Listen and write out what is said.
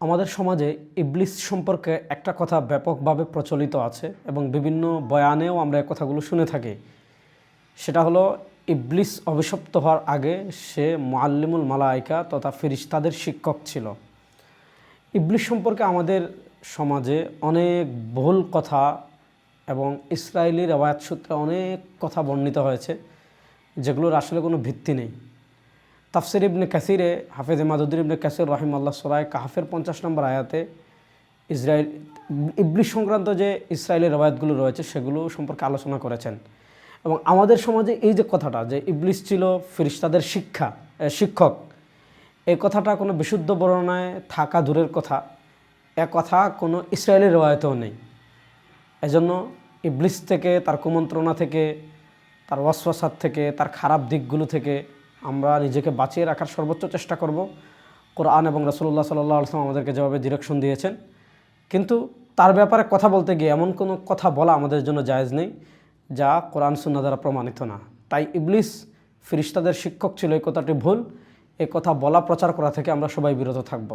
আমাদের সমাজে ইবলিস সম্পর্কে একটা কথা ব্যাপকভাবে প্রচলিত আছে এবং বিভিন্ন বয়ানেও আমরা এই কথাগুলো শুনে থাকি। সেটা হলো, ইবলিস অভিশপ্ত হওয়ার আগে সে মুআল্লিমুল মালায়েকা তথা ফেরেশতাদের শিক্ষক ছিল। ইবলিস সম্পর্কে আমাদের সমাজে অনেক ভুল কথা এবং ইসরায়েলি রওয়ায়াত সূত্রে অনেক কথা বর্ণিত হয়েছে, যেগুলোর আসলে কোনো ভিত্তি নেই। তাফসির ইবনে কাসিরে হাফেজ মাদুদ্দিন ইবনে কাসির রাহিমাহুল্লাহ সূরা কাহফের 50 নম্বর আয়াতে ইবলিস সংক্রান্ত যে ইসরায়েলি রওয়ায়াতগুলো রয়েছে সেগুলো সম্পর্কে আলোচনা করেছেন। এবং আমাদের সমাজে এই যে কথাটা যে ইবলিস ছিল ফেরেশতাদের শিক্ষক, এই কথাটা কোনো বিশুদ্ধ বর্ণনায় থাকা দূরের কথা, এ কথা কোনো ইসরায়েলি রওয়ায়াতেও নেই। এজন্য ইবলিস থেকে, তার কুমন্ত্রণা থেকে, তার ওয়াসওয়াসাত থেকে, তার খারাপ দিকগুলো থেকে আমরা নিজেকে বাঁচিয়ে রাখার সর্বোচ্চ চেষ্টা করব। কোরআন এবং রাসূলুল্লাহ সাল্লাল্লাহু আলাইহি ওয়াসাল্লাম আমাদেরকে যেভাবে ডিরেকশন দিয়েছেন, কিন্তু তার ব্যাপারে কথা বলতে গিয়ে এমন কোনো কথা বলা আমাদের জন্য জায়েজ নেই যা কোরআন সুন্নাহ দ্বারা প্রমাণিত না। তাই ইবলিস ফেরেশতাদের শিক্ষক ছিল, এই কথাটি ভুল। এই কথা বলা প্রচার করা থেকে আমরা সবাই বিরত থাকব।